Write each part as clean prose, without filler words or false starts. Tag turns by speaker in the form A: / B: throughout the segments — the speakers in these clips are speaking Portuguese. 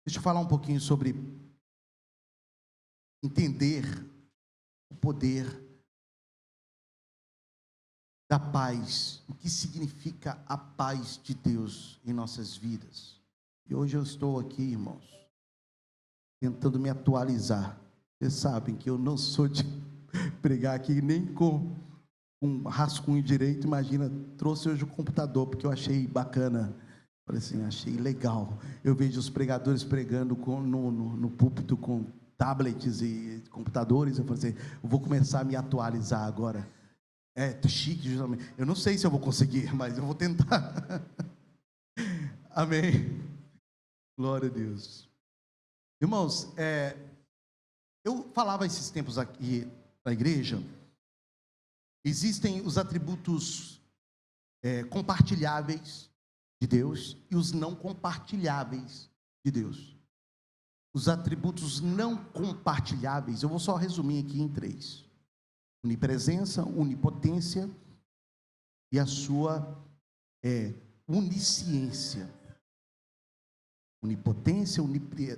A: Deixa eu falar um pouquinho sobre entender o poder da paz, o que significa a paz de Deus em nossas vidas. E hoje eu estou aqui, irmãos, tentando me atualizar. Vocês sabem que eu não sou de pregar aqui nem com um rascunho direito. Imagina, trouxe hoje o computador, porque eu achei bacana. Falei assim, achei legal. Eu vejo os pregadores pregando no púlpito com tablets e computadores. Eu falei assim, eu vou começar a me atualizar agora. Tô chique, justamente. Eu não sei se eu vou conseguir, mas eu vou tentar. Amém. Glória a Deus. Irmãos, eu falava esses tempos aqui na igreja, existem os atributos compartilháveis de Deus e os não compartilháveis de Deus. Os atributos não compartilháveis, eu vou só resumir aqui em 3. Onipresença, onipotência e a sua onisciência. Onipotência,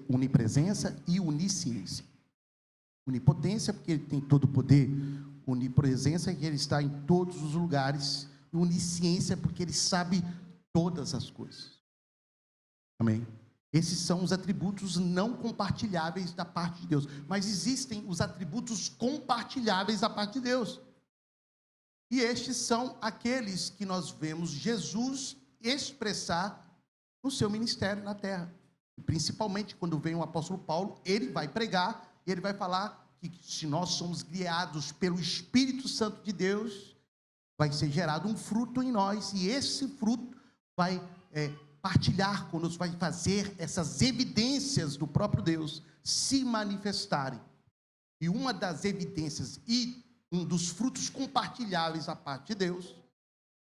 A: onipresença e onisciência. Onipotência, porque ele tem todo o poder. Onipresença, que ele está em todos os lugares. E onisciência, porque ele sabe todas as coisas. Amém? Esses são os atributos não compartilháveis da parte de Deus. Mas existem os atributos compartilháveis da parte de Deus. E estes são aqueles que nós vemos Jesus expressar no seu ministério na terra. Principalmente quando vem o apóstolo Paulo, ele vai pregar, e ele vai falar que se nós somos guiados pelo Espírito Santo de Deus, vai ser gerado um fruto em nós, e esse fruto vai partilhar conosco, vai fazer essas evidências do próprio Deus se manifestarem. E uma das evidências e um dos frutos compartilháveis da parte de Deus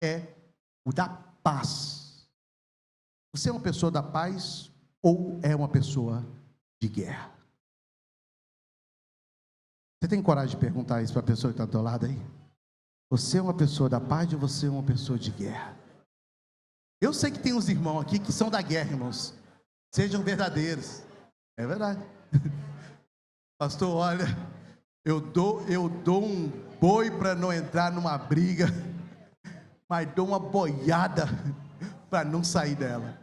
A: é o da paz. Você é uma pessoa da paz ou é uma pessoa de guerra? Você tem coragem de perguntar isso para a pessoa que está do teu lado aí? Você é uma pessoa da paz ou você é uma pessoa de guerra? Eu sei que tem uns irmãos aqui que são da guerra, irmãos. Sejam verdadeiros. É verdade. Pastor, olha, eu dou um boi para não entrar numa briga, mas dou uma boiada para não sair dela.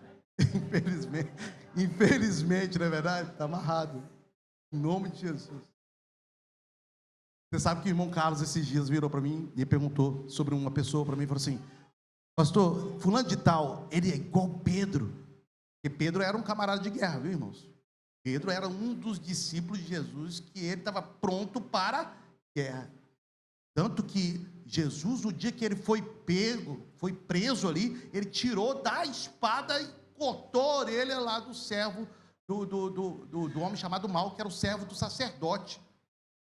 A: Infelizmente, não é verdade? Está amarrado. Em nome de Jesus. Você sabe que o irmão Carlos esses dias virou para mim e perguntou sobre uma pessoa para mim e falou assim: pastor, fulano de tal, ele é igual Pedro. Porque Pedro era um camarada de guerra, viu, irmãos? Pedro era um dos discípulos de Jesus que ele estava pronto para a guerra. Tanto que Jesus, no dia que ele foi preso ali, ele tirou da espada e cortou a orelha lá do servo, do homem chamado Mal, que era o servo do sacerdote.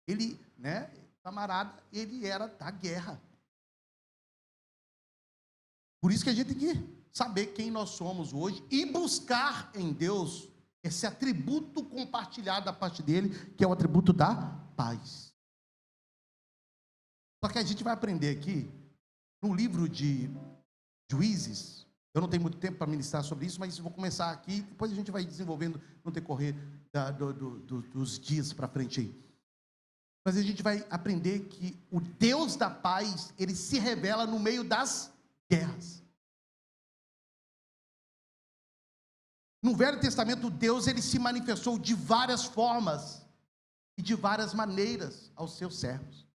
A: Ele, camarada, ele era da guerra. Por isso que a gente tem que saber quem nós somos hoje e buscar em Deus esse atributo compartilhado da parte dele, que é o atributo da paz. Só que a gente vai aprender aqui, no livro de Juízes, eu não tenho muito tempo para ministrar sobre isso, mas eu vou começar aqui, depois a gente vai desenvolvendo no decorrer dos dias para frente aí. Mas a gente vai aprender que o Deus da paz, ele se revela no meio das guerras. No Velho Testamento, Deus, ele se manifestou de várias formas e de várias maneiras aos seus servos.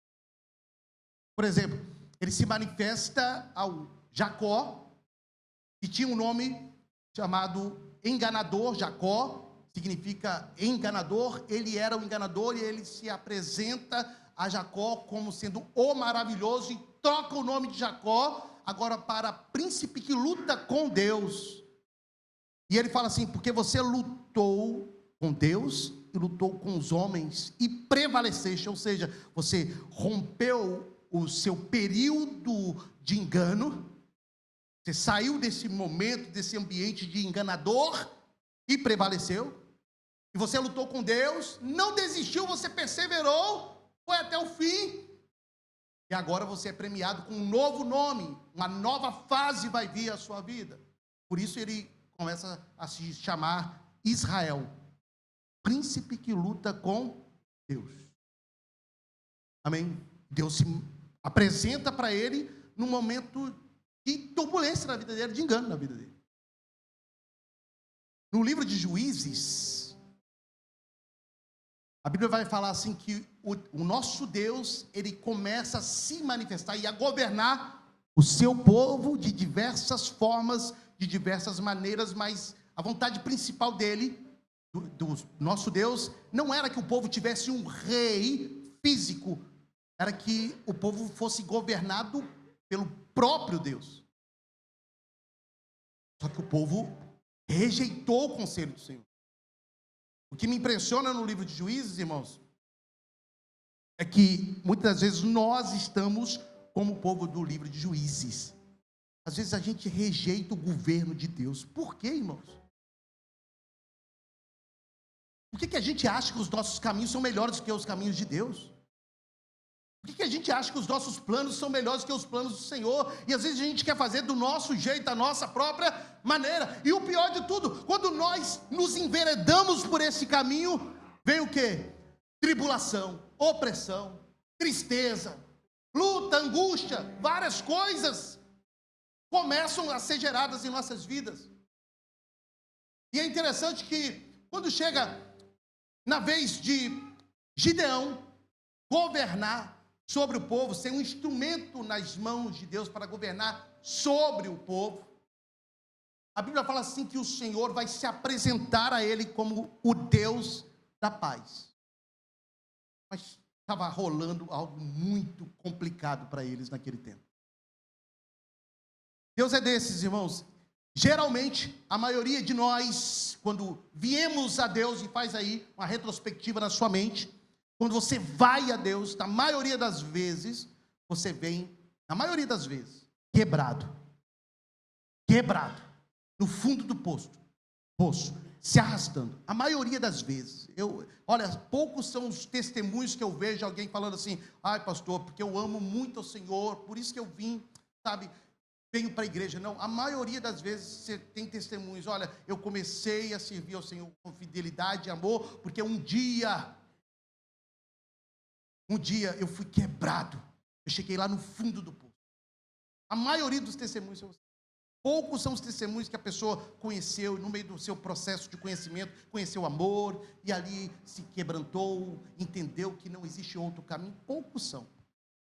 A: Por exemplo, ele se manifesta ao Jacó, que tinha um nome chamado enganador. Jacó significa enganador. Ele era o enganador e ele se apresenta a Jacó como sendo o maravilhoso e troca o nome de Jacó agora para príncipe que luta com Deus. E ele fala assim: porque você lutou com Deus e lutou com os homens e prevaleceste, ou seja, você rompeu o seu período de engano, você saiu desse momento, desse ambiente de enganador e prevaleceu, e você lutou com Deus, não desistiu, você perseverou, foi até o fim, e agora você é premiado com um novo nome, uma nova fase vai vir à sua vida. Por isso ele começa a se chamar Israel, príncipe que luta com Deus. Amém? Deus se apresenta para ele num momento de turbulência na vida dele, de engano na vida dele. No livro de Juízes, a Bíblia vai falar assim que o nosso Deus, ele começa a se manifestar e a governar o seu povo de diversas formas, de diversas maneiras, mas a vontade principal dele, do nosso Deus, não era que o povo tivesse um rei físico, era que o povo fosse governado pelo próprio Deus. Só que o povo rejeitou o conselho do Senhor. O que me impressiona no livro de Juízes, irmãos, é que muitas vezes nós estamos como o povo do livro de Juízes. Às vezes a gente rejeita o governo de Deus. Por quê, irmãos? Por que a gente acha que os nossos caminhos são melhores do que os caminhos de Deus? Por que a gente acha que os nossos planos são melhores do que os planos do Senhor? E às vezes a gente quer fazer do nosso jeito, da nossa própria maneira. E o pior de tudo, quando nós nos enveredamos por esse caminho, vem o quê? Tribulação, opressão, tristeza, luta, angústia, várias coisas começam a ser geradas em nossas vidas. E é interessante que quando chega na vez de Gideão governar sobre o povo, ser um instrumento nas mãos de Deus para governar sobre o povo, a Bíblia fala assim que o Senhor vai se apresentar a ele como o Deus da paz. Mas estava rolando algo muito complicado para eles naquele tempo. Deus é desses, irmãos. Geralmente, a maioria de nós, quando viemos a Deus, e faz aí uma retrospectiva na sua mente, quando você vai a Deus, na maioria das vezes, você vem, na maioria das vezes, quebrado, no fundo do poço, se arrastando, a maioria das vezes. Olha, poucos são os testemunhos que eu vejo alguém falando assim: ai pastor, porque eu amo muito o Senhor, por isso que eu vim, sabe, venho para a igreja. Não, a maioria das vezes você tem testemunhos: olha, eu comecei a servir ao Senhor com fidelidade e amor, porque um dia eu fui quebrado, eu cheguei lá no fundo do poço. A maioria dos testemunhos são assim. Poucos são os testemunhos que a pessoa conheceu, no meio do seu processo de conhecimento, conheceu o amor, e ali se quebrantou, entendeu que não existe outro caminho. Poucos são.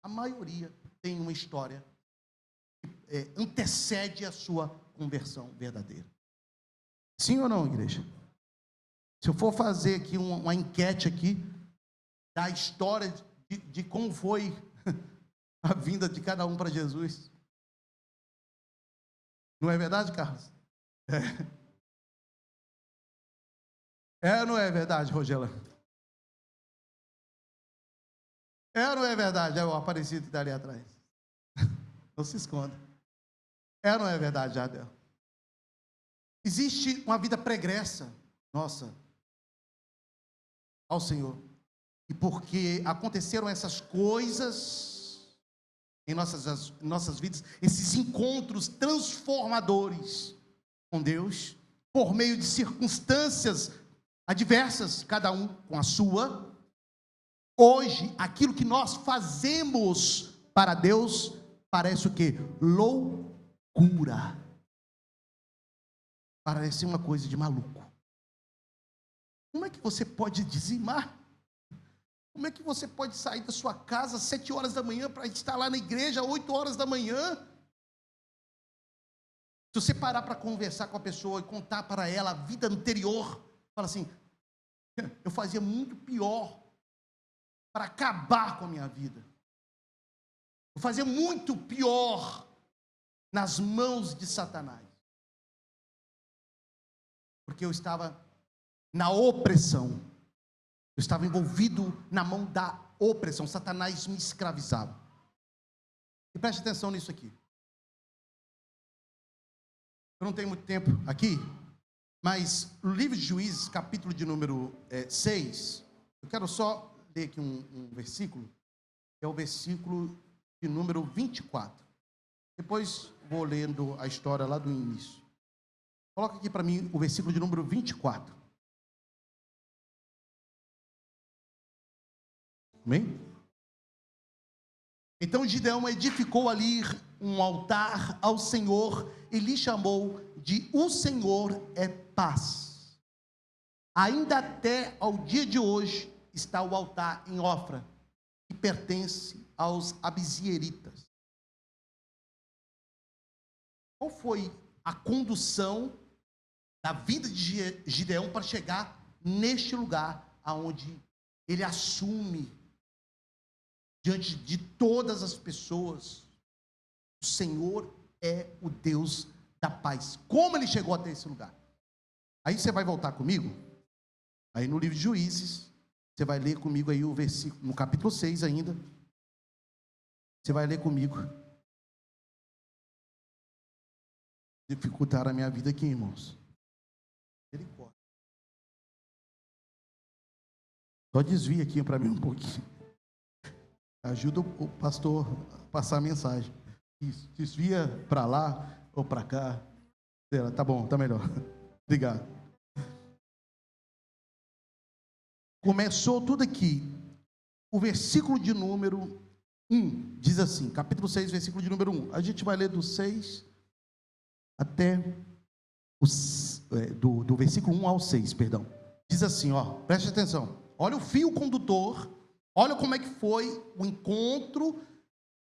A: A maioria tem uma história que antecede a sua conversão verdadeira. Sim ou não, igreja? Se eu for fazer aqui uma enquete aqui, da história de como foi a vinda de cada um para Jesus. Não é verdade, Carlos? É ou não é verdade, Rogela? É ou não é verdade? É o Aparecido que está ali atrás. Não se esconda. É ou não é verdade, Jadel? Existe uma vida pregressa, nossa, ao Senhor. E porque aconteceram essas coisas em nossas vidas, esses encontros transformadores com Deus, por meio de circunstâncias adversas, cada um com a sua, hoje, aquilo que nós fazemos para Deus, parece o quê? Loucura. Parece uma coisa de maluco. Como é que você pode dizimar? Como é que você pode sair da sua casa às 7 horas da manhã para estar lá na igreja às 8 horas da manhã? Se você parar para conversar com a pessoa e contar para ela a vida anterior, fala assim: eu fazia muito pior para acabar com a minha vida. Eu fazia muito pior nas mãos de Satanás. Porque eu estava na opressão. Eu estava envolvido na mão da opressão. Satanás me escravizava. E preste atenção nisso aqui. Eu não tenho muito tempo aqui, mas no livro de Juízes, capítulo de número 6, eu quero só ler aqui um versículo, que é o versículo de número 24. Depois vou lendo a história lá do início. Coloca aqui para mim o versículo de número 24. Amém? Então Gideão edificou ali um altar ao Senhor e lhe chamou de O Senhor é Paz. Ainda até ao dia de hoje está o altar em Ofra, que pertence aos abiezeritas. Qual foi a condução da vida de Gideão para chegar neste lugar aonde ele assume diante de todas as pessoas, o Senhor é o Deus da paz? Como ele chegou até esse lugar? Aí você vai voltar comigo, aí no livro de Juízes, você vai ler comigo aí o versículo, no capítulo 6 ainda, você vai ler comigo. Dificultaram a minha vida aqui, irmãos. Só desvia aqui para mim um pouquinho. Ajuda o pastor a passar a mensagem. Isso, desvia para lá ou para cá. Tá bom, tá melhor. Obrigado. Começou tudo aqui. O versículo de número 1 diz assim, capítulo 6, versículo de número 1. A gente vai ler do 6 até do versículo 1 ao 6, perdão. Diz assim, ó, preste atenção. Olha o fio condutor, olha como é que foi o encontro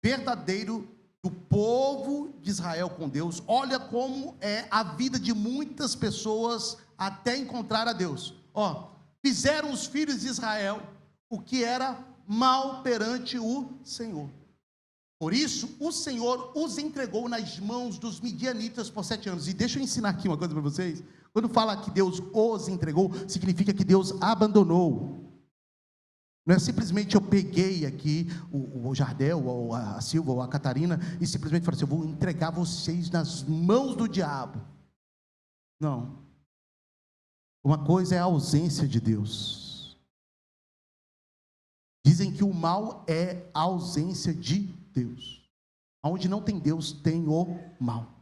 A: verdadeiro do povo de Israel com Deus. Olha como é a vida de muitas pessoas até encontrar a Deus. Ó, fizeram os filhos de Israel o que era mal perante o Senhor. Por isso, o Senhor os entregou nas mãos dos midianitas por 7 anos. E deixa eu ensinar aqui uma coisa para vocês. Quando fala que Deus os entregou, significa que Deus abandonou. Não é simplesmente eu peguei aqui o Jardel, ou a Silva, ou a Catarina, e simplesmente falei assim, eu vou entregar vocês nas mãos do diabo. Não. Uma coisa é a ausência de Deus. Dizem que o mal é a ausência de Deus. Onde não tem Deus, tem o mal.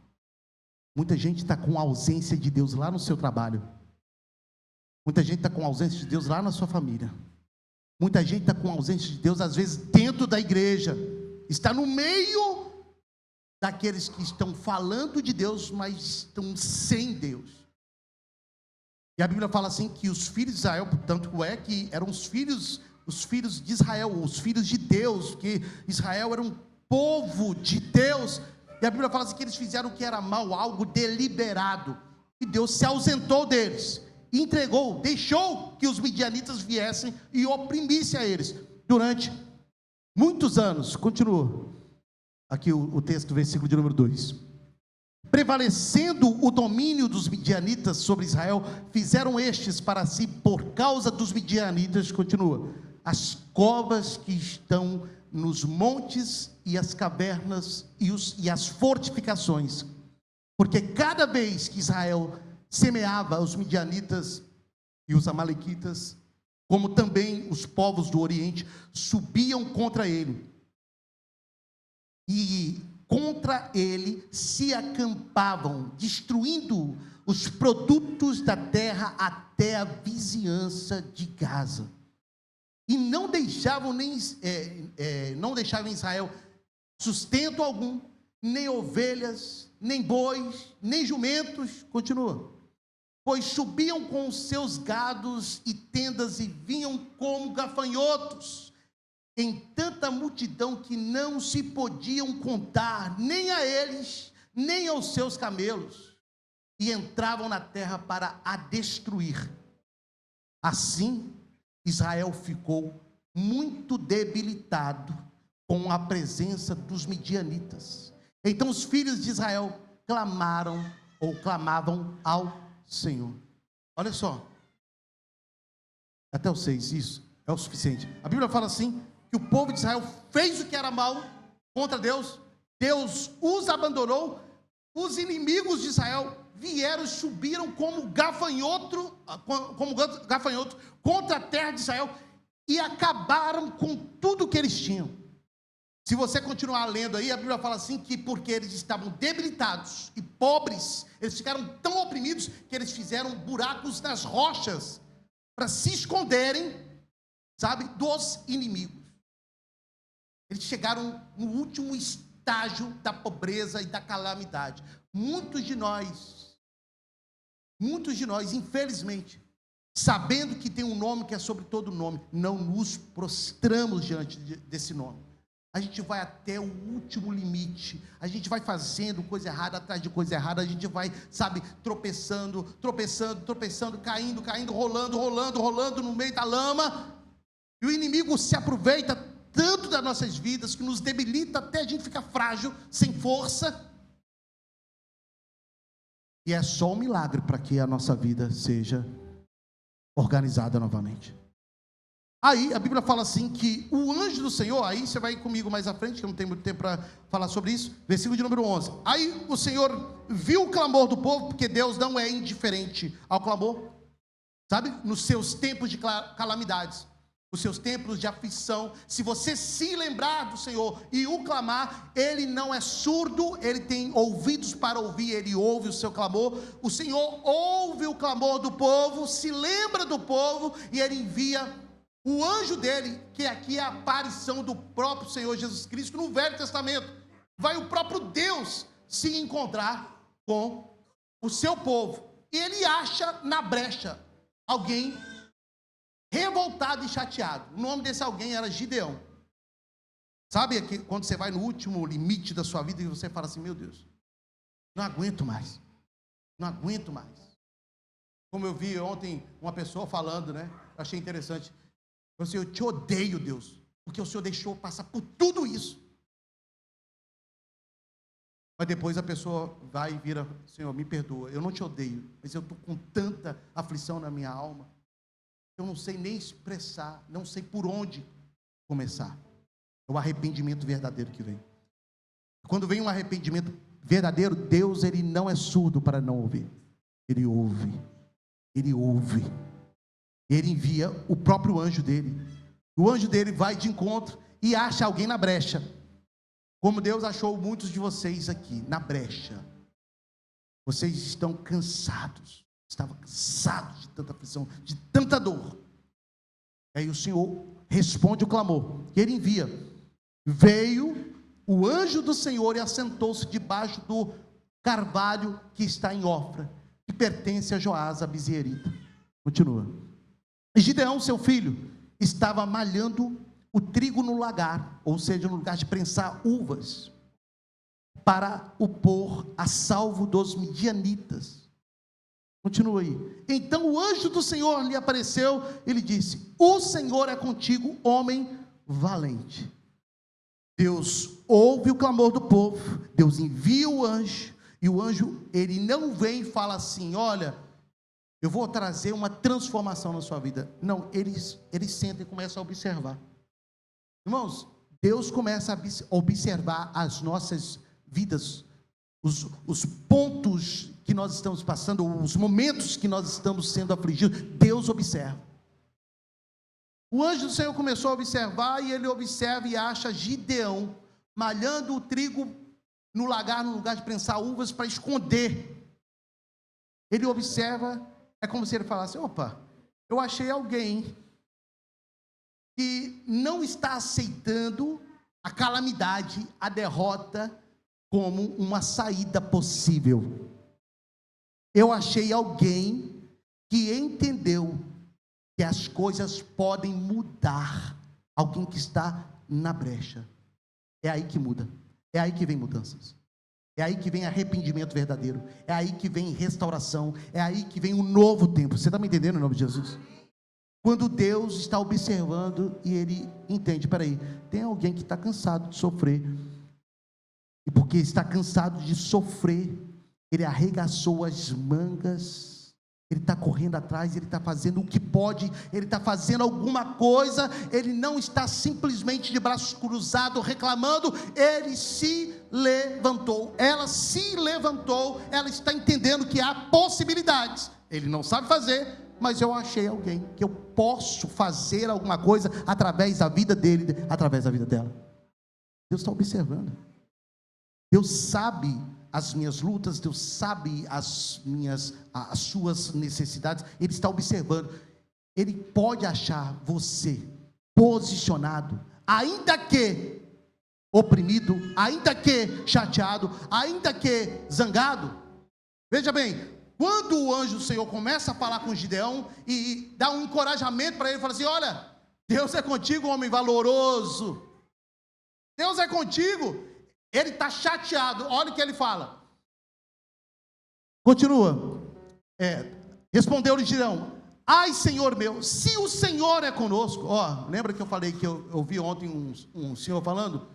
A: Muita gente está com a ausência de Deus lá no seu trabalho. Muita gente está com a ausência de Deus lá na sua família. Muita gente está com a ausência de Deus, às vezes, dentro da igreja. Está no meio daqueles que estão falando de Deus, mas estão sem Deus. E a Bíblia fala assim, que os filhos de Israel, portanto, que eram os filhos de Israel, os filhos de Deus, que Israel era um povo de Deus. E a Bíblia fala assim, que eles fizeram o que era mal, algo deliberado. E Deus se ausentou deles. Entregou, deixou que os midianitas viessem e oprimissem a eles durante muitos anos. Continua aqui o texto do versículo de número 2. Prevalecendo o domínio dos midianitas sobre Israel, fizeram estes para si, por causa dos midianitas, continua, as covas que estão nos montes e as cavernas e as fortificações, porque cada vez que Israel semeava, os midianitas e os amalequitas, como também os povos do Oriente, subiam contra ele, e contra ele se acampavam, destruindo os produtos da terra até a vizinhança de Gaza, e não deixavam não deixavam em Israel sustento algum, nem ovelhas, nem bois, nem jumentos. Continua. Pois subiam com os seus gados e tendas e vinham como gafanhotos, em tanta multidão que não se podiam contar, nem a eles, nem aos seus camelos, e entravam na terra para a destruir. Assim, Israel ficou muito debilitado com a presença dos midianitas. Então os filhos de Israel clamavam ao Senhor. Olha só, até o 6, isso é o suficiente. A Bíblia fala assim, que o povo de Israel fez o que era mal contra Deus, Deus os abandonou, os inimigos de Israel vieram e subiram como gafanhoto contra a terra de Israel, e acabaram com tudo que eles tinham. Se você continuar lendo aí, a Bíblia fala assim, que porque eles estavam debilitados e pobres, eles ficaram tão oprimidos, que eles fizeram buracos nas rochas, para se esconderem, sabe, dos inimigos. Eles chegaram no último estágio da pobreza e da calamidade. Muitos de nós, infelizmente, sabendo que tem um nome que é sobre todo nome, não nos prostramos diante desse nome. A gente vai até o último limite, a gente vai fazendo coisa errada atrás de coisa errada, a gente vai, tropeçando, caindo, rolando no meio da lama, e o inimigo se aproveita tanto das nossas vidas, que nos debilita até a gente ficar frágil, sem força, e é só um milagre para que a nossa vida seja organizada novamente. Aí a Bíblia fala assim, que o anjo do Senhor, aí você vai comigo mais à frente, que eu não tenho muito tempo para falar sobre isso, versículo de número 11, aí o Senhor viu o clamor do povo, porque Deus não é indiferente ao clamor, nos seus tempos de calamidades, os seus tempos de aflição, se você se lembrar do Senhor e o clamar, Ele não é surdo, Ele tem ouvidos para ouvir, Ele ouve o seu clamor, o Senhor ouve o clamor do povo, se lembra do povo, e Ele envia o anjo dele, que aqui é a aparição do próprio Senhor Jesus Cristo, no Velho Testamento, vai o próprio Deus se encontrar com o seu povo, e ele acha na brecha alguém revoltado e chateado. O nome desse alguém era Gideão. Sabe quando você vai no último limite da sua vida e você fala assim, meu Deus, não aguento mais, como eu vi ontem uma pessoa falando, né, eu achei interessante, assim, eu te odeio, Deus, porque o Senhor deixou passar por tudo isso. Mas depois a pessoa vai e vira, Senhor, me perdoa, eu não te odeio, mas eu estou com tanta aflição na minha alma, eu não sei nem expressar, não sei por onde começar. É o arrependimento verdadeiro que vem. Quando vem um arrependimento verdadeiro, Deus, Ele não é surdo para não ouvir. Ele ouve. Ele envia o próprio anjo dele. O anjo dele vai de encontro e acha alguém na brecha. Como Deus achou muitos de vocês aqui, na brecha. Vocês estão cansados. Estavam cansados de tanta aflição, de tanta dor. Aí o Senhor responde o clamor que Ele envia. Veio o anjo do Senhor e assentou-se debaixo do carvalho que está em Ofra, que pertence a Joás, a Bizerita. Continua. E Gideão, seu filho, estava malhando o trigo no lagar, ou seja, no lugar de prensar uvas, para o pôr a salvo dos midianitas. Continua aí. Então o anjo do Senhor lhe apareceu, ele disse, o Senhor é contigo, homem valente. Deus ouve o clamor do povo, Deus envia o anjo, e o anjo, ele não vem e fala assim, olha, eu vou trazer uma transformação na sua vida. Não, eles sentam e começam a observar. Irmãos, Deus começa a observar as nossas vidas, os pontos que nós estamos passando, os momentos que nós estamos sendo afligidos, Deus observa. O anjo do Senhor começou a observar, e ele observa e acha Gideão malhando o trigo no lagar, no lugar de prensar uvas, para esconder. Ele observa, é como se ele falasse, opa, eu achei alguém que não está aceitando a calamidade, a derrota, como uma saída possível. Eu achei alguém que entendeu que as coisas podem mudar, alguém que está na brecha. É aí que muda, é aí que vem mudanças, é aí que vem arrependimento verdadeiro, é aí que vem restauração, é aí que vem um novo tempo. Você está me entendendo, em nome de Jesus? Quando Deus está observando e Ele entende, peraí, tem alguém que está cansado de sofrer, e porque está cansado de sofrer, ele arregaçou as mangas, ele está correndo atrás, ele está fazendo o que pode, ele está fazendo alguma coisa, ele não está simplesmente de braços cruzados reclamando, ele se levantou, ela se levantou, ela está entendendo que há possibilidades, ele não sabe fazer, mas eu achei alguém que eu posso fazer alguma coisa através da vida dele, através da vida dela. Deus está observando, Deus sabe as minhas lutas, Deus sabe as suas necessidades, Ele está observando, Ele pode achar você posicionado, ainda que oprimido, ainda que chateado, ainda que zangado. Veja bem, quando o anjo do Senhor começa a falar com Gideão e dá um encorajamento para ele, fala assim: olha, Deus é contigo, homem valoroso, Deus é contigo. Ele está chateado, olha o que ele fala. Continua. Respondeu-lhe Gideão: ai, Senhor meu, se o Senhor é conosco. Lembra que eu falei que eu ouvi ontem um senhor falando: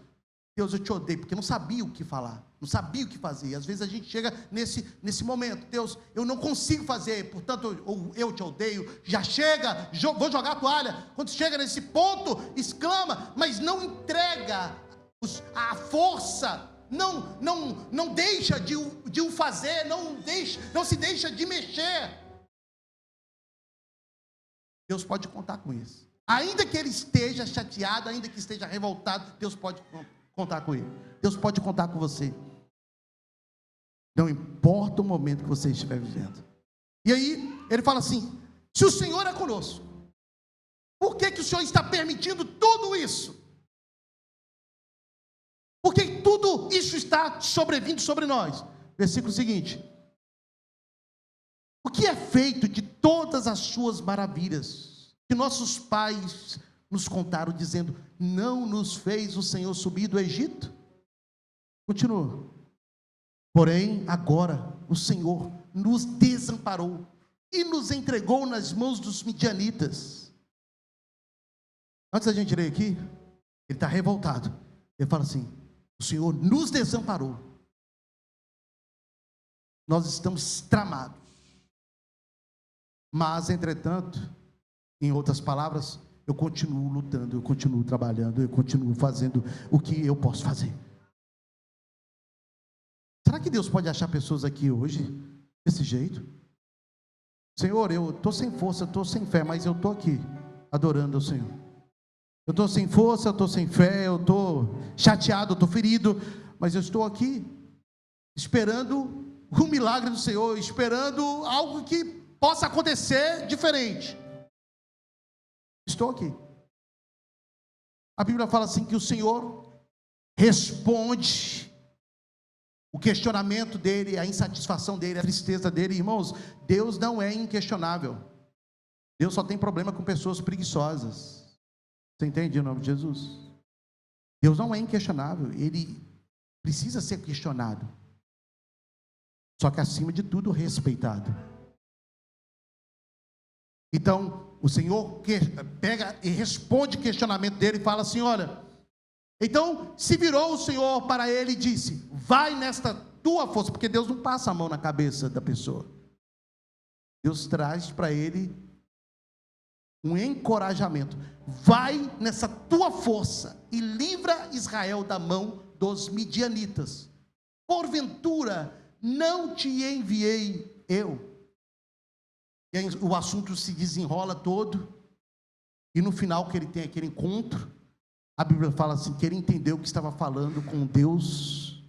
A: Deus, eu te odeio, porque não sabia o que falar, não sabia o que fazer. Às vezes a gente chega nesse momento: Deus, eu não consigo fazer, portanto eu te odeio. Já chega, vou jogar a toalha. Quando chega nesse ponto, exclama, mas não entrega a força, não deixa de o fazer, não se deixa de mexer. Deus pode contar com isso. Ainda que ele esteja chateado, ainda que esteja revoltado, Deus pode contar com ele. Deus pode contar com você. Não importa o momento que você estiver vivendo. E aí, ele fala assim: se o Senhor é conosco, por que o Senhor está permitindo tudo isso? Por que tudo isso está sobrevindo sobre nós? Versículo seguinte: o que é feito de todas as suas maravilhas que nossos pais nos contaram, dizendo: não nos fez o Senhor subir do Egito? Continua. Porém, agora o Senhor nos desamparou e nos entregou nas mãos dos midianitas. Antes da gente ler aqui, ele está revoltado. Ele fala assim: o Senhor nos desamparou. Nós estamos tramados. Mas, entretanto, em outras palavras, eu continuo lutando, eu continuo trabalhando, eu continuo fazendo o que eu posso fazer. Será que Deus pode achar pessoas aqui hoje desse jeito? Senhor, eu estou sem força, eu estou sem fé, mas eu estou aqui adorando ao Senhor. Eu estou sem força, eu estou sem fé, eu estou chateado, eu estou ferido, mas eu estou aqui esperando o milagre do Senhor, esperando algo que possa acontecer diferente. Estou aqui. A Bíblia fala assim que o Senhor responde o questionamento dele, a insatisfação dele, a tristeza dele. Irmãos, Deus não é inquestionável. Deus só tem problema com pessoas preguiçosas. Você entende em nome de Jesus? Deus não é inquestionável, ele precisa ser questionado, só que acima de tudo respeitado. Então o Senhor pega e responde o questionamento dele e fala assim: olha, então se virou o Senhor para ele e disse: vai nesta tua força, porque Deus não passa a mão na cabeça da pessoa. Deus traz para ele um encorajamento: vai nessa tua força e livra Israel da mão dos midianitas. Porventura não te enviei eu? E aí o assunto se desenrola todo, e no final que ele tem aquele encontro, a Bíblia fala assim, que ele entendeu que estava falando com um Deus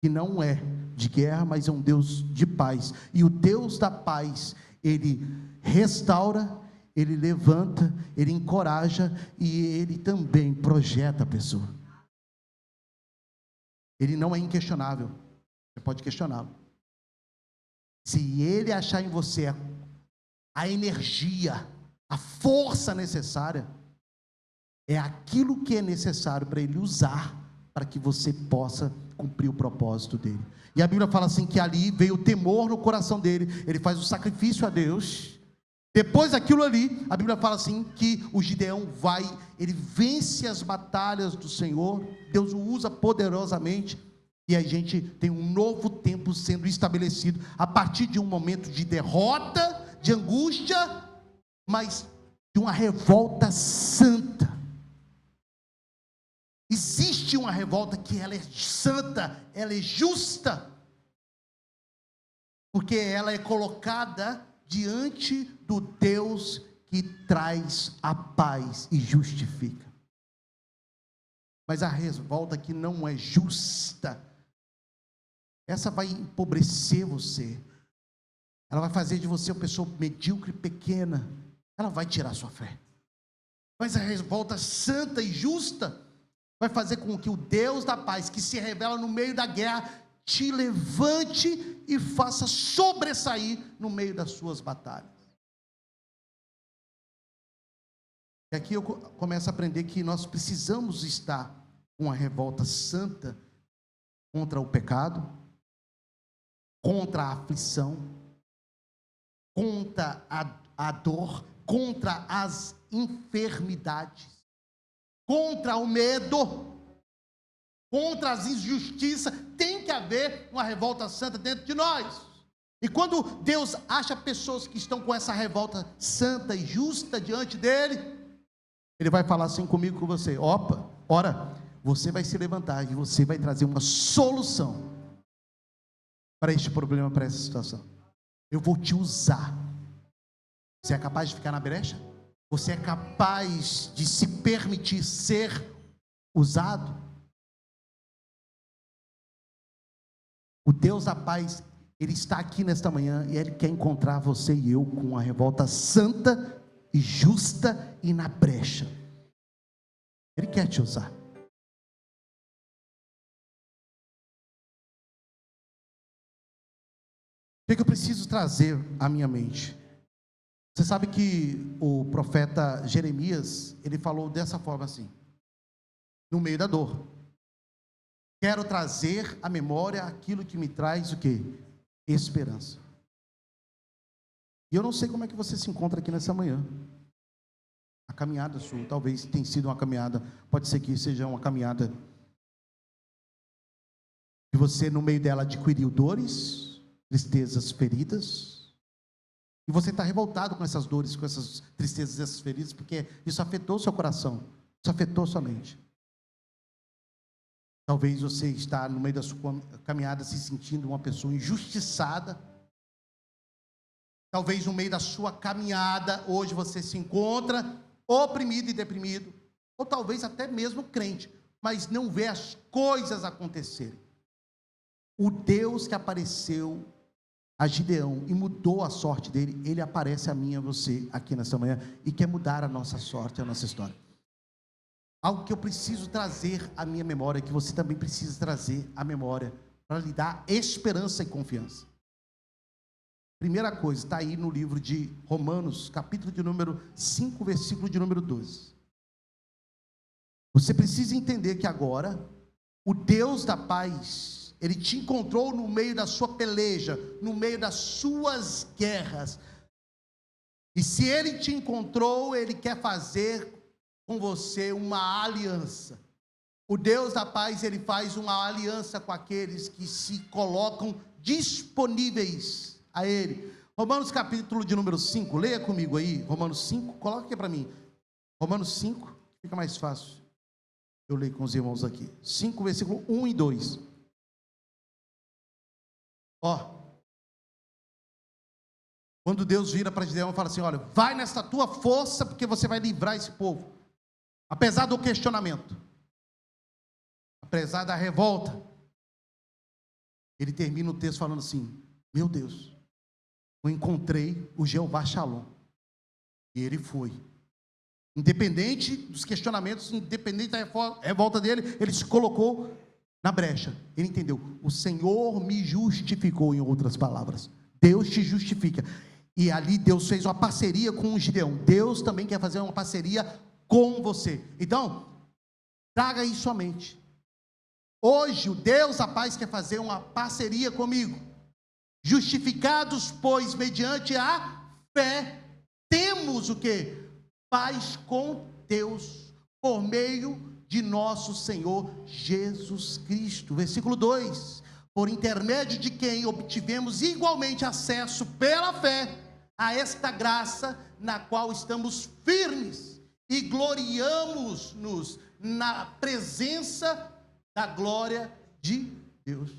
A: que não é de guerra, mas é um Deus de paz. E o Deus da paz, ele restaura, ele levanta, ele encoraja, e ele também projeta a pessoa. Ele não é inquestionável. Você pode questioná-lo. Se ele achar em você a energia, a força necessária, é aquilo que é necessário para ele usar, para que você possa cumprir o propósito dele. E a Bíblia fala assim, que ali veio o temor no coração dele, ele faz o sacrifício a Deus. Depois daquilo ali, a Bíblia fala assim, que o Gideão vai, ele vence as batalhas do Senhor, Deus o usa poderosamente, e a gente tem um novo tempo sendo estabelecido, a partir de um momento de derrota, de angústia, mas de uma revolta santa. Existe uma revolta que ela é santa, ela é justa, porque ela é colocada diante do Deus que traz a paz e justifica. Mas a revolta que não é justa, essa vai empobrecer você, ela vai fazer de você uma pessoa medíocre, pequena, ela vai tirar sua fé. Mas a revolta santa e justa, vai fazer com que o Deus da paz, que se revela no meio da guerra, te levante e faça sobressair no meio das suas batalhas. E aqui eu começo a aprender que nós precisamos estar com uma revolta santa contra o pecado, contra a aflição, contra a dor, contra as enfermidades, contra o medo, contra as injustiças. Tem que haver uma revolta santa dentro de nós. E quando Deus acha pessoas que estão com essa revolta santa e justa diante dele, ele vai falar assim comigo, com você: opa, ora, você vai se levantar e você vai trazer uma solução para este problema, para essa situação. Eu vou te usar. Você é capaz de ficar na brecha? Você é capaz de se permitir ser usado? O Deus da paz, Ele está aqui nesta manhã e Ele quer encontrar você e eu com uma revolta santa e justa e na brecha. Ele quer te usar. O que eu preciso trazer à minha mente? Você sabe que o profeta Jeremias, ele falou dessa forma assim, no meio da dor: quero trazer à memória aquilo que me traz o quê? Esperança. E eu não sei como é que você se encontra aqui nessa manhã. A caminhada sua, talvez tenha sido uma caminhada, pode ser que seja uma caminhada que você no meio dela adquiriu dores, tristezas, feridas, e você está revoltado com essas dores, com essas tristezas, essas feridas, porque isso afetou seu coração, isso afetou sua mente. Talvez você está no meio da sua caminhada se sentindo uma pessoa injustiçada. Talvez no meio da sua caminhada hoje você se encontra oprimido e deprimido, ou talvez até mesmo crente, mas não vê as coisas acontecerem. O Deus que apareceu a Gideão e mudou a sorte dele, ele aparece a mim e a você aqui nessa manhã e quer mudar a nossa sorte, a nossa história. Algo que eu preciso trazer à minha memória, que você também precisa trazer à memória, para lhe dar esperança e confiança. Primeira coisa, está aí no livro de Romanos, capítulo de número 5, versículo de número 12. Você precisa entender que agora, o Deus da paz, Ele te encontrou no meio da sua peleja, no meio das suas guerras. E se Ele te encontrou, Ele quer fazer com você uma aliança. O Deus da paz, Ele faz uma aliança com aqueles que se colocam disponíveis a Ele. Romanos capítulo de número 5, leia comigo aí, Romanos 5, coloca aqui para mim, Romanos 5, fica mais fácil, eu leio com os irmãos aqui, 5, versículo 1 e 2, quando Deus vira para Gideão e fala assim: olha, vai nessa tua força, porque você vai livrar esse povo, apesar do questionamento, apesar da revolta, ele termina o texto falando assim: meu Deus, eu encontrei o Jeová Shalom, e ele foi, independente dos questionamentos, independente da revolta dele, ele se colocou na brecha, ele entendeu, o Senhor me justificou, em outras palavras, Deus te justifica, e ali Deus fez uma parceria com o Gideão, Deus também quer fazer uma parceria com você. Então, traga isso à mente, hoje o Deus da paz quer fazer uma parceria comigo. Justificados, pois, mediante a fé, temos o que? Paz com Deus, por meio de nosso Senhor Jesus Cristo. Versículo 2, por intermédio de quem obtivemos igualmente acesso pela fé a esta graça, na qual estamos firmes e gloriamos-nos na presença da glória de Deus.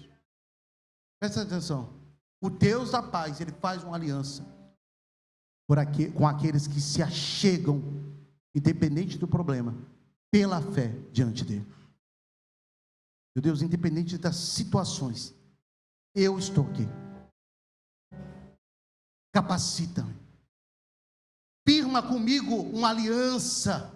A: Presta atenção. O Deus da paz, Ele faz uma aliança com aqueles que se achegam, independente do problema, pela fé diante dEle. Meu Deus, independente das situações, eu estou aqui. Capacita-me. Firma comigo uma aliança.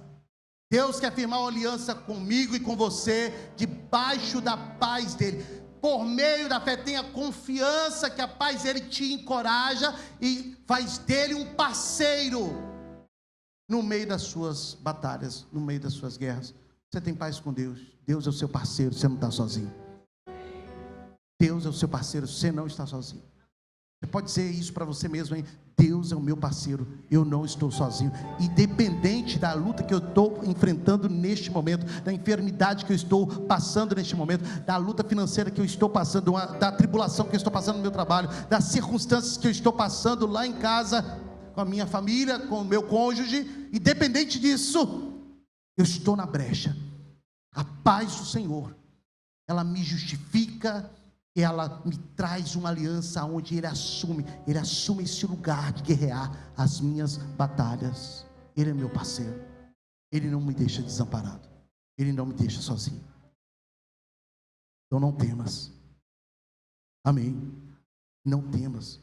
A: Deus quer firmar uma aliança comigo e com você, debaixo da paz dele. Por meio da fé, tenha confiança que a paz dele te encoraja e faz dele um parceiro no meio das suas batalhas, no meio das suas guerras. Você tem paz com Deus, Deus é o seu parceiro, você não está sozinho. Deus é o seu parceiro, você não está sozinho. Você pode dizer isso para você mesmo, hein? Deus é o meu parceiro, eu não estou sozinho. Independente da luta que eu estou enfrentando neste momento, da enfermidade que eu estou passando neste momento, da luta financeira que eu estou passando, da tribulação que eu estou passando no meu trabalho, das circunstâncias que eu estou passando lá em casa, com a minha família, com o meu cônjuge, independente disso, eu estou na brecha. A paz do Senhor, ela me justifica, ela me traz uma aliança onde Ele assume esse lugar de guerrear as minhas batalhas. Ele é meu parceiro, Ele não me deixa desamparado, Ele não me deixa sozinho. Então não temas, amém? Não temas,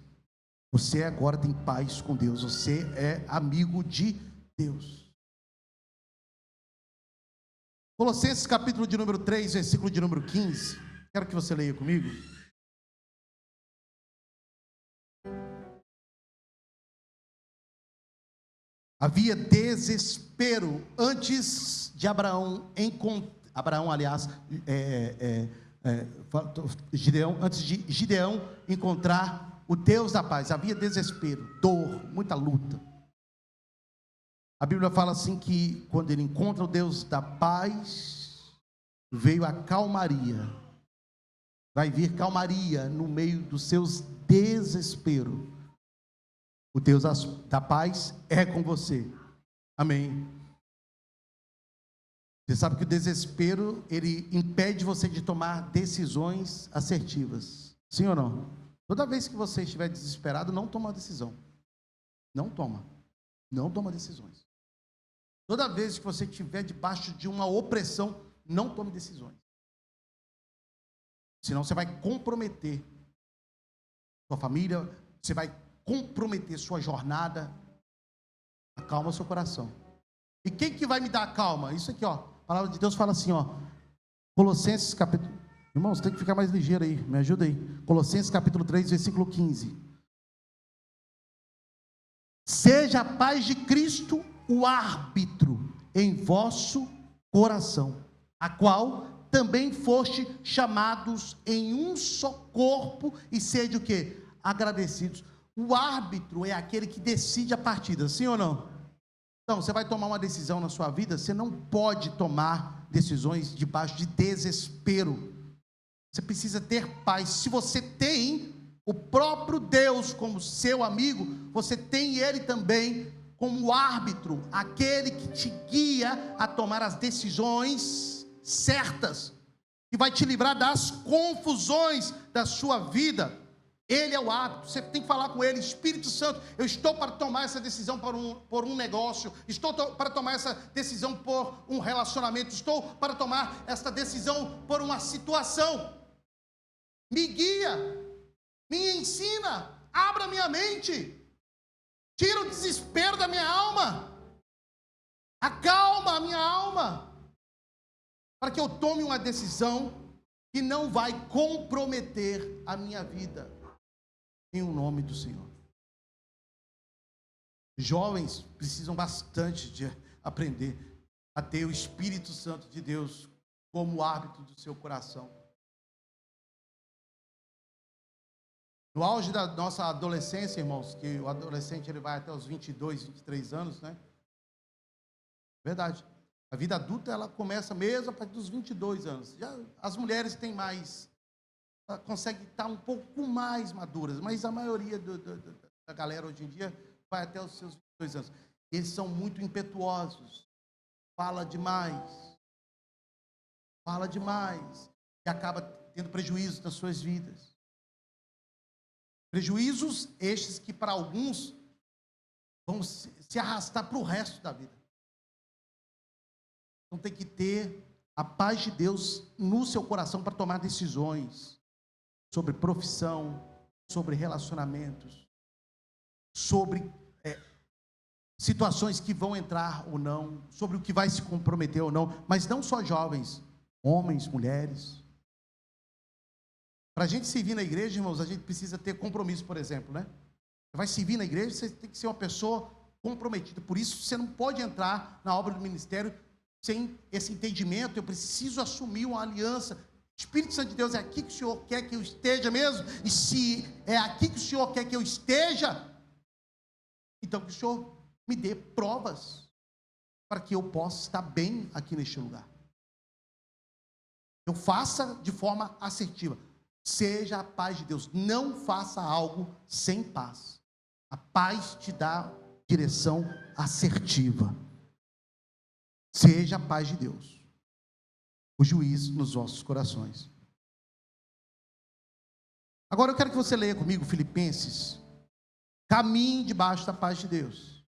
A: você agora tem paz com Deus, você é amigo de Deus. Colossenses capítulo de número 3, versículo de número 15, quero que você leia comigo. Havia desespero antes de antes de Gideão encontrar o Deus da paz. Havia desespero, dor, muita luta. A Bíblia fala assim que quando ele encontra o Deus da paz, veio a calmaria. Vai vir calmaria no meio dos seus desesperos. O Deus da paz é com você. Amém. Você sabe que o desespero, ele impede você de tomar decisões assertivas. Sim ou não? Toda vez que você estiver desesperado, não toma decisão. Não toma decisões. Toda vez que você estiver debaixo de uma opressão, não tome decisões. Senão você vai comprometer sua família, você vai comprometer sua jornada. Acalma seu coração. E quem que vai me dar calma? Isso aqui, ó. A palavra de Deus fala assim, ó. Colossenses capítulo... Irmãos, tem que ficar mais ligeiro aí, me ajuda aí. Colossenses capítulo 3, versículo 15. Seja a paz de Cristo o árbitro em vosso coração, a qual também foste chamados em um só corpo, e sede o quê? Agradecidos. O árbitro é aquele que decide a partida, sim ou não? Então, você vai tomar uma decisão na sua vida, você não pode tomar decisões debaixo de desespero. Você precisa ter paz. Se você tem o próprio Deus como seu amigo, você tem Ele também como árbitro, aquele que te guia a tomar as decisões certas, que vai te livrar das confusões da sua vida. Ele é o árbitro. Você tem que falar com Ele: Espírito Santo, eu estou para tomar essa decisão por um negócio, estou para tomar essa decisão por um relacionamento, estou para tomar essa decisão por uma situação. Me guia, me ensina, abra minha mente, tira o desespero da minha alma, acalma a minha alma, para que eu tome uma decisão que não vai comprometer a minha vida, em o nome do Senhor. Jovens precisam bastante de aprender a ter o Espírito Santo de Deus como árbitro do seu coração. No auge da nossa adolescência, irmãos, que o adolescente ele vai até os 22, 23 anos, né? Verdade. A vida adulta ela começa mesmo a partir dos 22 anos. Já as mulheres têm mais, conseguem estar um pouco mais maduras, mas a maioria da galera hoje em dia vai até os seus 22 anos. Eles são muito impetuosos, fala demais, e acaba tendo prejuízos nas suas vidas. Prejuízos estes que para alguns vão se arrastar para o resto da vida. Então tem que ter a paz de Deus no seu coração para tomar decisões sobre profissão, sobre relacionamentos, sobre situações que vão entrar ou não, sobre o que vai se comprometer ou não, mas não só jovens, homens, mulheres. Para a gente servir na igreja, irmãos, a gente precisa ter compromisso, por exemplo, né? Você vai servir na igreja, você tem que ser uma pessoa comprometida. Por isso, você não pode entrar na obra do ministério sem esse entendimento. Eu preciso assumir uma aliança. Espírito Santo de Deus, é aqui que o Senhor quer que eu esteja mesmo? E se é aqui que o Senhor quer que eu esteja, então que o Senhor me dê provas para que eu possa estar bem aqui neste lugar. Eu faça de forma assertiva. Seja a paz de Deus. Não faça algo sem paz. A paz te dá direção assertiva. Seja a paz de Deus o juiz nos vossos corações. Agora eu quero que você leia comigo Filipenses. Caminhe debaixo da paz de Deus.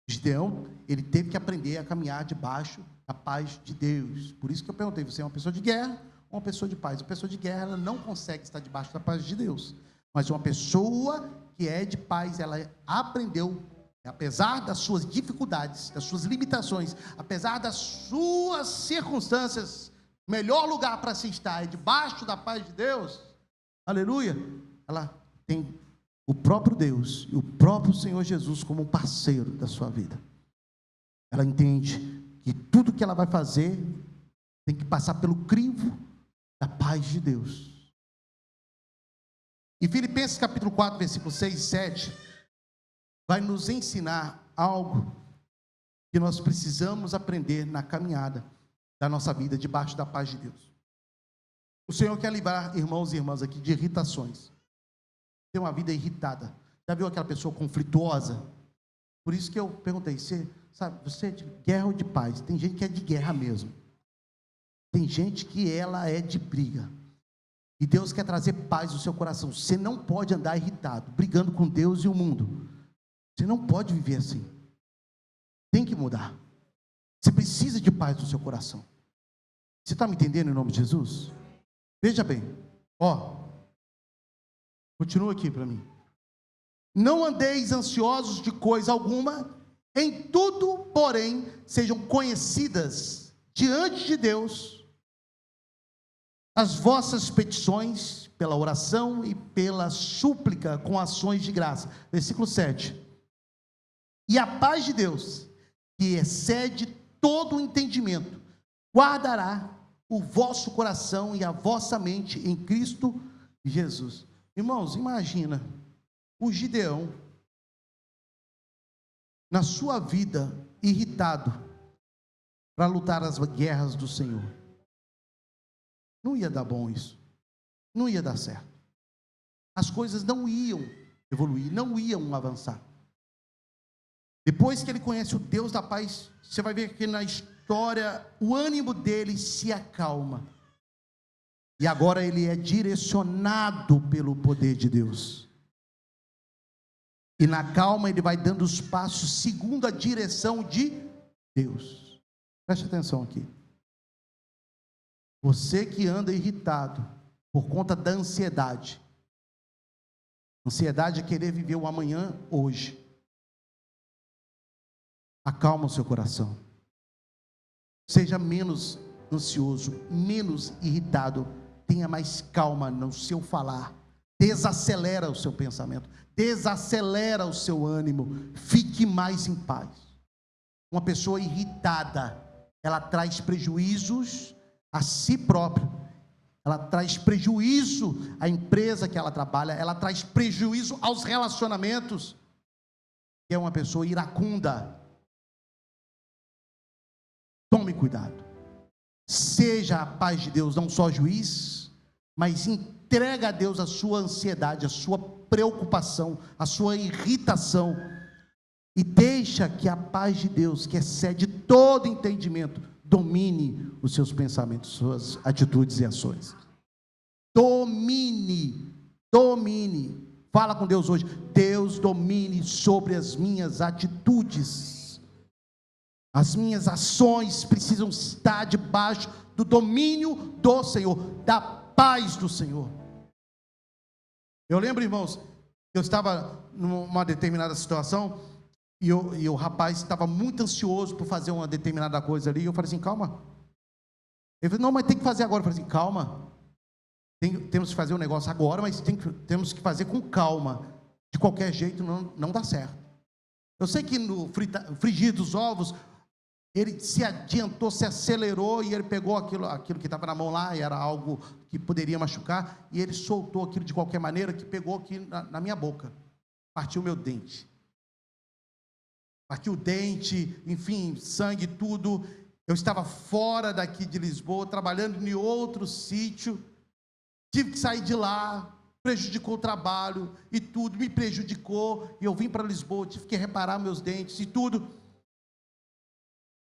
A: Gideão, ele teve que aprender a caminhar debaixo da paz de Deus. Por isso que eu perguntei, você é uma pessoa de guerra ou uma pessoa de paz? Uma pessoa de guerra, ela não consegue estar debaixo da paz de Deus. Mas uma pessoa que é de paz, ela aprendeu, apesar das suas dificuldades, das suas limitações, apesar das suas circunstâncias, o melhor lugar para se estar é debaixo da paz de Deus. Aleluia. Ela tem o próprio Deus e o próprio Senhor Jesus como um parceiro da sua vida. Ela entende que tudo que ela vai fazer tem que passar pelo crivo da paz de Deus. E Filipenses capítulo 4, versículos 6 e 7, vai nos ensinar algo que nós precisamos aprender na caminhada da nossa vida debaixo da paz de Deus. O Senhor quer livrar irmãos e irmãs aqui de irritações. Tem uma vida irritada. Já viu aquela pessoa conflituosa? Por isso que eu perguntei, você é de guerra ou de paz? Tem gente que é de guerra mesmo. Tem gente que ela é de briga. E Deus quer trazer paz no seu coração. Você não pode andar irritado, brigando com Deus e o mundo. Você não pode viver assim. Tem que mudar. Você precisa de paz no seu coração. Você está me entendendo em nome de Jesus? Veja bem, continua aqui para mim. Não andeis ansiosos de coisa alguma, em tudo, porém, sejam conhecidas diante de Deus as vossas petições pela oração e pela súplica com ações de graça. Versículo 7. E a paz de Deus, que excede todo o entendimento, guardará o vosso coração e a vossa mente em Cristo Jesus. Irmãos, imagina o Gideão na sua vida irritado para lutar as guerras do Senhor. Não ia dar bom isso. Não ia dar certo. As coisas não iam evoluir, não iam avançar. Depois que ele conhece o Deus da paz, você vai ver que na história o ânimo dele se acalma. E agora ele é direcionado pelo poder de Deus. E na calma ele vai dando os passos segundo a direção de Deus. Preste atenção aqui. Você que anda irritado por conta da ansiedade. Ansiedade é querer viver o amanhã hoje. Acalma o seu coração. Seja menos ansioso, menos irritado. Tenha mais calma no seu falar. Desacelera o seu pensamento. Desacelera o seu ânimo. Fique mais em paz. Uma pessoa irritada, ela traz prejuízos a si própria. Ela traz prejuízo à empresa que ela trabalha. Ela traz prejuízo aos relacionamentos. É uma pessoa iracunda. Tome cuidado. Seja a paz de Deus, não só juiz, mas entrega a Deus a sua ansiedade, a sua preocupação, a sua irritação, e deixa que a paz de Deus, que excede todo entendimento, domine os seus pensamentos, suas atitudes e ações. Domine. Fala com Deus hoje. Deus, domine sobre as minhas atitudes. As minhas ações precisam estar debaixo do domínio do Senhor, da paz do Senhor. Eu lembro, irmãos, eu estava numa determinada situação E o rapaz estava muito ansioso por fazer uma determinada coisa ali. E eu falei assim, calma. Ele falou, não, mas tem que fazer agora. Eu falei assim, calma. Temos que fazer o negócio agora, mas temos que fazer com calma. De qualquer jeito não dá certo. Eu sei que no frigir dos ovos, ele se adiantou, se acelerou, e ele pegou aquilo que estava na mão lá, e era algo que poderia machucar, e ele soltou aquilo de qualquer maneira, que pegou aqui na minha boca. Partiu o meu dente. Partiu o dente, enfim, sangue, tudo. Eu estava fora daqui de Lisboa, trabalhando em outro sítio. Tive que sair de lá. Prejudicou o trabalho e tudo, me prejudicou. E eu vim para Lisboa, tive que reparar meus dentes e tudo.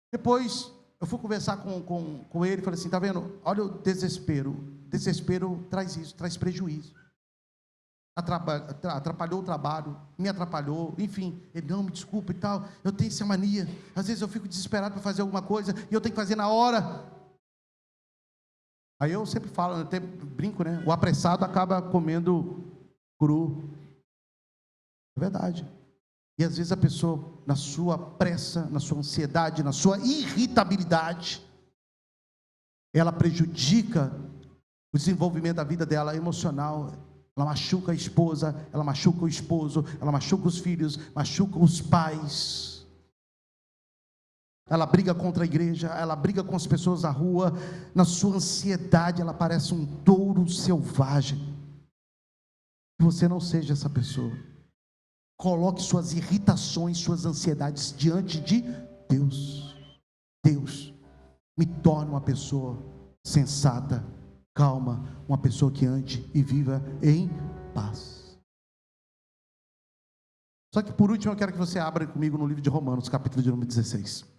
A: Depois, eu fui conversar com ele, falei assim, está vendo? Olha o desespero. Desespero traz isso, traz prejuízo. Atrapalhou o trabalho, me atrapalhou, enfim. Ele, não, me desculpa e tal, eu tenho essa mania. Às vezes eu fico desesperado para fazer alguma coisa, e eu tenho que fazer na hora. Aí eu sempre falo, eu até brinco, né? O apressado acaba comendo cru. É verdade. E às vezes a pessoa, na sua pressa, na sua ansiedade, na sua irritabilidade, ela prejudica o desenvolvimento da vida dela emocional. Ela machuca a esposa, ela machuca o esposo, ela machuca os filhos, machuca os pais. Ela briga contra a igreja, ela briga com as pessoas na rua. Na sua ansiedade, ela parece um touro selvagem. Que você não seja essa pessoa. Coloque suas irritações, suas ansiedades diante de Deus. Deus, me torne uma pessoa sensata, calma, uma pessoa que ande e viva em paz. Só que por último eu quero que você abra comigo no livro de Romanos, capítulo de número 16.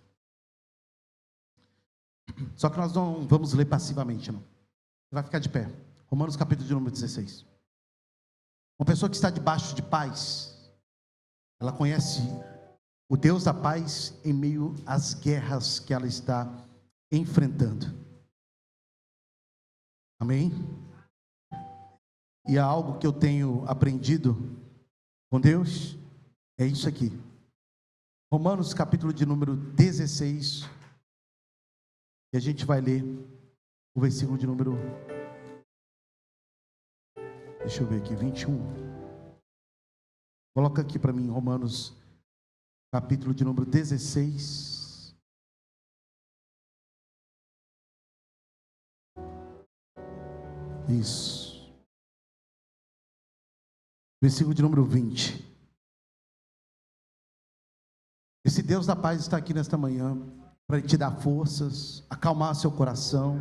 A: Só que nós não vamos ler passivamente, não. Você vai ficar de pé. Romanos capítulo de número 16. Uma pessoa que está debaixo de paz, ela conhece o Deus da paz em meio às guerras que ela está enfrentando. Amém? E há algo que eu tenho aprendido com Deus, é isso aqui. Romanos capítulo de número 16. E a gente vai ler o versículo de número, deixa eu ver aqui, 21. Coloca aqui para mim, Romanos, capítulo de número 16. Isso. Versículo de número 20. Esse Deus da paz está aqui nesta manhã para te dar forças, acalmar seu coração,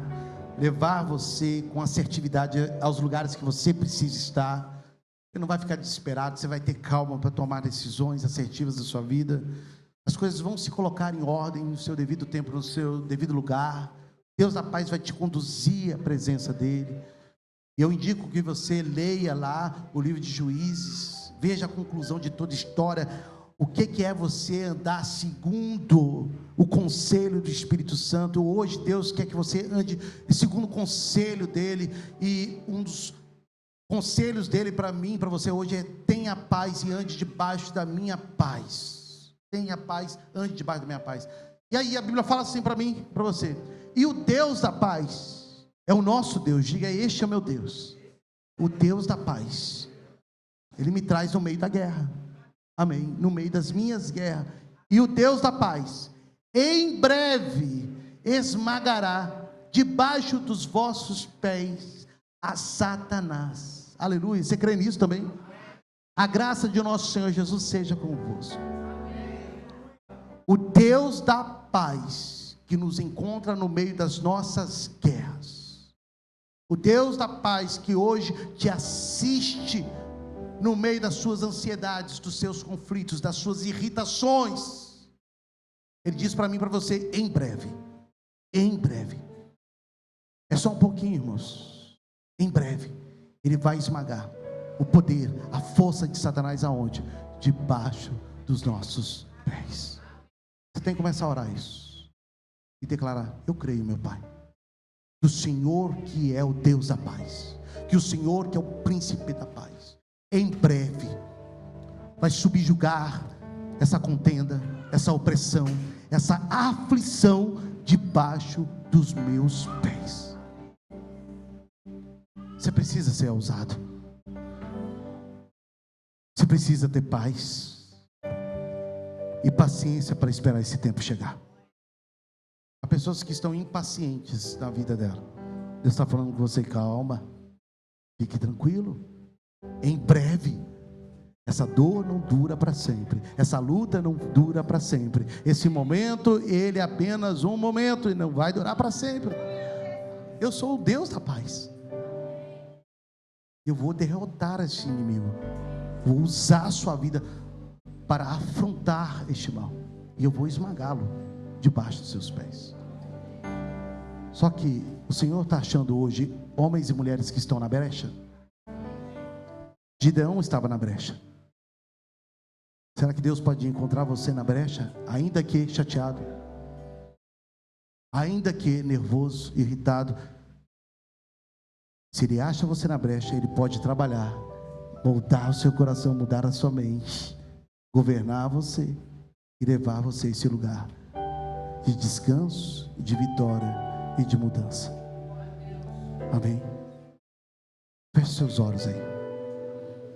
A: levar você com assertividade aos lugares que você precisa estar. Você não vai ficar desesperado, você vai ter calma para tomar decisões assertivas da sua vida. As coisas vão se colocar em ordem no seu devido tempo, no seu devido lugar. Deus da paz vai te conduzir à presença dele. Eu indico que você leia lá o livro de Juízes, veja a conclusão de toda a história. O que é você andar segundo o conselho do Espírito Santo? Hoje Deus quer que você ande segundo o conselho dele, e um dos conselhos dele para mim, para você hoje é: tenha paz e ande debaixo da minha paz. Tenha paz, ande debaixo da minha paz. E aí a Bíblia fala assim para mim, para você: e o Deus da paz é o nosso Deus. Diga, este é o meu Deus, o Deus da paz. Ele me traz no meio da guerra. Amém, no meio das minhas guerras. E o Deus da paz em breve esmagará debaixo dos vossos pés a Satanás. Aleluia, você crê nisso também? A graça de nosso Senhor Jesus seja convosco. O Deus da paz que nos encontra no meio das nossas guerras. O Deus da paz que hoje te assiste no meio das suas ansiedades, dos seus conflitos, das suas irritações. Ele diz para mim e para você: em breve. Em breve. É só um pouquinho, irmãos. Em breve Ele vai esmagar o poder, a força de Satanás. Aonde? Debaixo dos nossos pés. Você tem que começar a orar isso e declarar: eu creio, meu Pai, que o Senhor que é o Deus da paz, que o Senhor que é o príncipe da paz, em breve vai subjugar essa contenda, essa opressão, essa aflição debaixo dos meus pés. Você precisa ser ousado. Você precisa ter paz e paciência para esperar esse tempo chegar. Há pessoas que estão impacientes na vida dela. Deus está falando com você: calma, fique tranquilo. Em breve, essa dor não dura para sempre, essa luta não dura para sempre. Esse momento, ele é apenas um momento e não vai durar para sempre. Eu sou o Deus da paz. Eu vou derrotar este inimigo. Vou usar a sua vida para afrontar este mal. E eu vou esmagá-lo debaixo dos seus pés. Só que o Senhor está achando hoje homens e mulheres que estão na brecha. Gideão estava na brecha. Será que Deus pode encontrar você na brecha? Ainda que chateado, ainda que nervoso, irritado. Se Ele acha você na brecha, Ele pode trabalhar, moldar o seu coração, mudar a sua mente, governar você e levar você a esse lugar de descanso, de vitória e de mudança. Amém? Feche seus olhos aí.